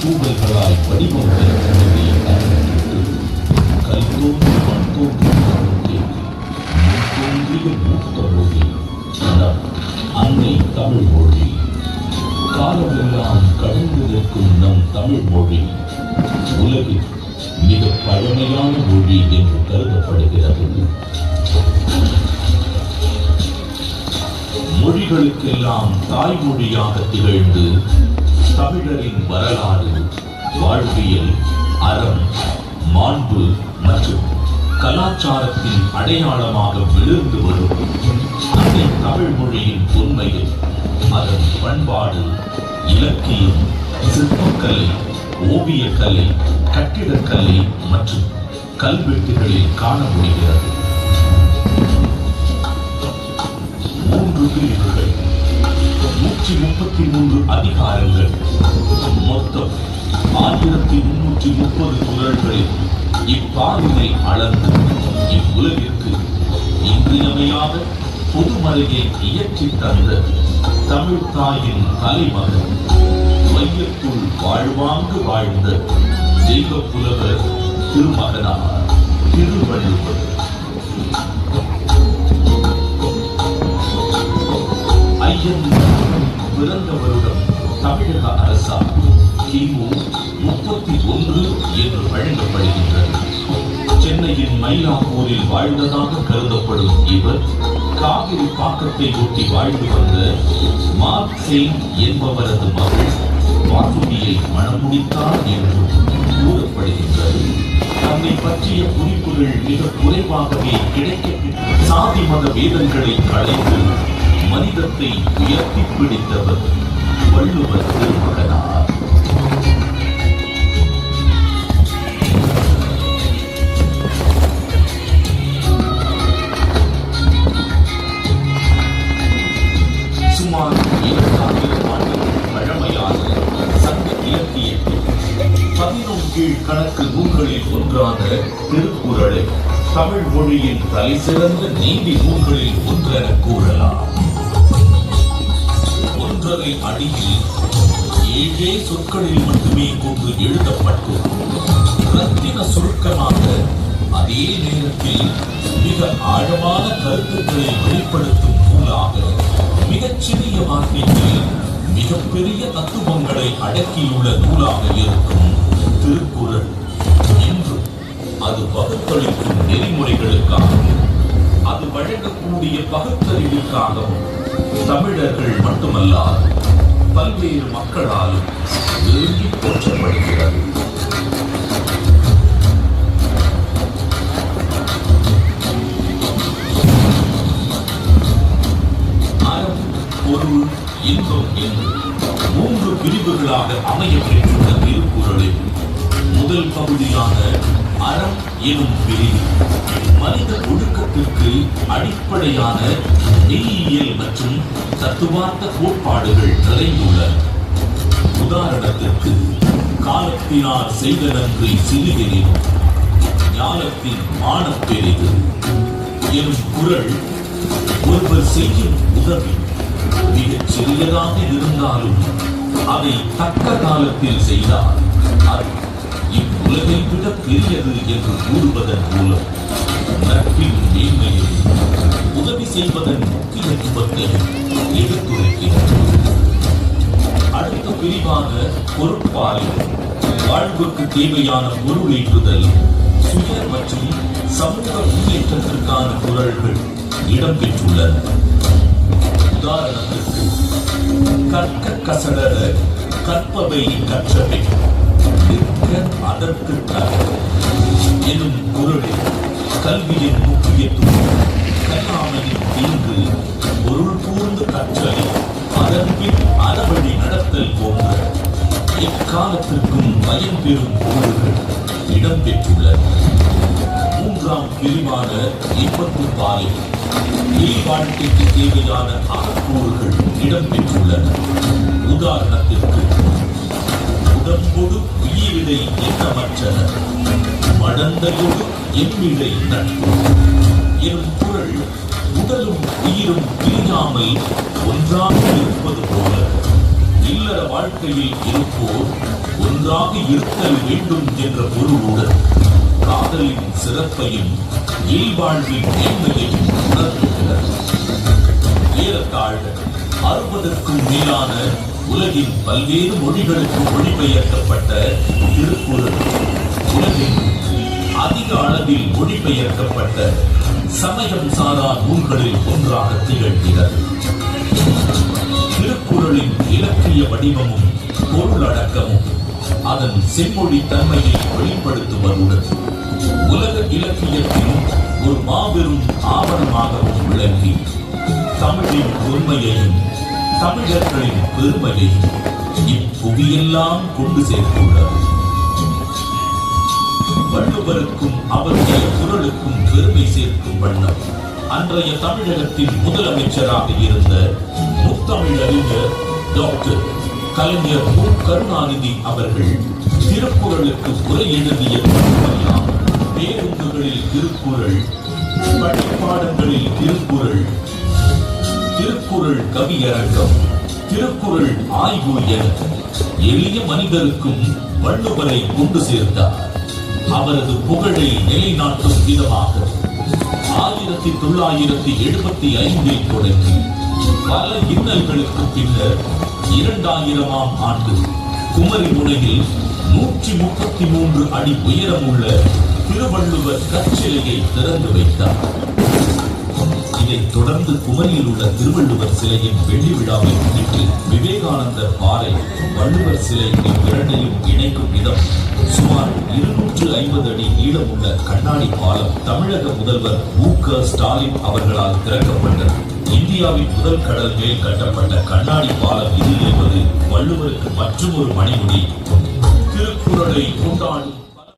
தூவல்களாய் வடிவம் பெறக்கூடிய காரணத்திற்கு கல்தோன்றி மண்தோன்றி முன்தோன்றிய மூத்த மொழி நம் அன்னை தமிழ் மொழி. காலமெல்லாம் கடந்து நிற்கும் நம் தமிழ் மொழி உலகில் மிக பழமையான மொழி என்று கருதப்படுகிறது. மொழிகளுக்கெல்லாம் தாய்மொழியாக திகழ்ந்து தமிழரின் வரலாறு, வாழ்வியல், அறம், மாண்பு மற்றும் கலாச்சாரத்தின் அடையாளமாக விழுந்து வரும் அந்த தமிழ் மொழியின் தொன்மையில் அதன் பண்பாடு, இலக்கியம், சிற்பக்கலை, ஓவியக்கலை, கட்டிடக்கலை மற்றும் கல்வெட்டுகளில் காண முடிகிறது. 3 பிரிவுகள், 133 அதிகாரங்கள், மொத்தம் 1330 குறள்களில் இப்பாலினை அளந்து இவ்வுலகிற்கு இன்றியமையாத பொதுமறையை இயற்றி தந்த தமிழ் தாயின் தலைமகன், வையத்துள் வாழ்வாங்கு வாழ்ந்த தெய்வ புலவர் திருமகனார் திருவள்ளுவர். ஐயன் பிறந்த வருடம் தமிழக அரசால் கிமு 31 என்று வழங்கப்படுகின்றது. சென்னையின் மயிலாப்பூரில் வாழ்ந்ததாக கருதப்படும் இவர் காவிரி பாக்கத்தை ஒட்டி வாழ்ந்து வந்த மார்க்செயின் என்பவரது மகள் வாசுகியை மணமுடித்தார் என்று கூறப்படுகின்றது. தன்னை பற்றிய குறிப்புகள் மிக குறைவாகவே கிடைக்கின்றன. சாதி மத வேதங்களை களைந்து மனிதத்தை உயர்த்தி பிடித்தவர் வள்ளுவர் திருமகனார். சுமார் 2000 ஆண்டுகள் பழமையான சங்க இலக்கியத்தில் 11 கீழ்கணக்கு நூல்களில் ஒன்றான திருக்குறளை தமிழ் மொழியின் தலைசிறந்த நீதி நூல்களில் ஒன்றென கூறலாம். 1.5 அடியில் 7 சொற்களில் மட்டுமே கொண்டு எழுதப்பட்டு ரத்தின சுருக்கமாக, அதே நேரத்தில் மிக ஆழமான கருத்துக்களை வெளிப்படுத்தும் நூலாக, மிகச்சிறிய வார்த்தைகளில் மிகப்பெரிய தத்துவங்களை அடக்கியுள்ள நூலாக இருக்கும் திருக்குறள் இன்றும் அது பகுத்தளிக்கும் நெறிமுறைகளுக்காகவும் அது வழங்கக்கூடிய பகுத்தறிவுக்காகவும் தமிழர்கள் மட்டுமல்லாது பல்வேறு மக்களாலும் விரும்பி போற்றப்படுகிறது. அறம், பொருள், இன்பம் என்று 3 பிரிவுகளாக அமைய பெற்றுள்ள திருக்குறளில் முதல் பகுதியான அறம் எனும் பிரிவு மனித ஒழுக்கத்திற்கு அடிப்படையான மெய்யியல் மற்றும் தத்துவார்த்த கோட்பாடுகள் நிறைந்துள்ளன. உதாரணத்திற்கு, காலத்தினார் செய்த நன்றி சிறிதெனினும் ஞானத்தின் மானப் பெரிது எனும் குறள் ஒருவர் செய்யும் உதவி மிகச் சிறியதாக இருந்தாலும் அதை தக்க காலத்தில் செய்தால் அது இவ்வுலகை விட பெரியது என்று கூறுவதன் மூலம் நட்பின் மேன்மையை, உதவி செய்வதன் முக்கியத்துவத்தை எடுத்துரைக்கிறது. அடுத்த பிரிவான பொருட்பாலில் வாழ்வுக்கு தேவையான பொருளீட்டுதல், சுய மற்றும் சமூக முன்னேற்றத்திற்கான குறள்கள் இடம்பெற்றுள்ளன. உதாரணத்திற்கு, கற்க கசடர கற்பவை கற்றவை நிற்க அதற்கு எனும் குறளில் கல்வியின் முக்கியத்துவம், கல்லாமையின் தீங்கு, பொருள் கூர்ந்து கற்றலை, அதன்பின் அறவழி நடத்தல் போன்ற எக்காலத்திற்கும் பயன் பெறும் கூறுகள் இடம்பெற்றுள்ளன. 3ஆம் பிரிவான இன்பத்துப்பாலில் வாழ்க்கைக்கு தேவையான அகக்கூறுகள் இடம்பெற்றுள்ளன. உதாரணத்திற்கு, உடம்போடு உயிரிடை எண்ணமற்றன, மடந்தையோடு எம்மிடை நட்பு எனும் குறள் உடலும் உயிரும் பிரியாமல் ஒன்றாக இருப்பது போல இல்லற வாழ்க்கையில் இருப்போர் ஒன்றாக இருத்தல் வேண்டும் என்ற பொருளுடன் காதலின் சிறப்பையும் இல்வாழ்வின் மேன்மையையும் உணர்த்துகிறது. ஏறத்தாழ 60க்கும் மேலான உலகின் பல்வேறு மொழிகளுக்கு மொழிபெயர்க்கப்பட்ட திருக்குறள் உலகின் அதிக அளவில் மொழிபெயர்க்கப்பட்ட சமயம் சாரா நூல்களில் ஒன்றாக திகழ்கிறது. திருக்குறளின் இலக்கிய வடிவமும் பொருளடக்கமும் அதன் செம்மொழி தன்மையை வெளிப்படுத்துவதுடன் உலக இலக்கியத்தின் ஒரு மாபெரும் ஆவணமாகவும் விளங்கி தமிழின் உண்மையையும் தமிழர்களின் பெருமையையும் இப்புவியெல்லாம் கொண்டு சேர்த்துள்ளது. வள்ளுவருக்கும் அவருடைய குரலுக்கும் பெருமை சேர்க்கும் வண்ணம் அன்றைய தமிழகத்தின் முதலமைச்சராக இருந்த முத்தமிழறிஞர் டாக்டர் கலைஞர் மு. கருணாநிதி அவர்கள் திருக்குறளுக்கு உரை எழுதிய போதெல்லாம் பேருந்துகளில் திருக்குறள், பள்ளிப்பாடங்களில் திருக்குறள், திருக்குறள் கவியரங்கம், திருக்குறள் ஆய்வு என எளிய மனிதருக்கும் வள்ளுவரை கொண்டு சேர்த்தார். அவரது புகழை நிலைநாட்டும் விதமாக 1975 தொடங்கி பல இன்னல்களுக்கு பின்னர் 2000ஆம் ஆண்டு குமரி முனையில் 133 அடி உயரமுள்ள திருவள்ளுவர் கற்சிலையை திறந்து வைத்தார். இதைத் தொடர்ந்து குமரியில் உள்ள திருவள்ளுவர் சிலையின் வெள்ளி விழாவை முன்னிட்டு விவேகானந்தர் பாறை வள்ளுவர் சிலை இரண்டையும் இணைக்கும் விதம் சுமார் 250 அடி நீளமுள்ள கண்ணாடி பாலம் தமிழக முதல்வர் மு. க. ஸ்டாலின் அவர்களால் திறக்கப்பட்டது. இந்தியாவின் முதல் கடல் மேல் கட்டப்பட்ட கண்ணாடி பாலம் இது என்பது வள்ளுவருக்கு மற்றும் ஒரு மணிமுடி. திருக்குறளை கொண்டாடும்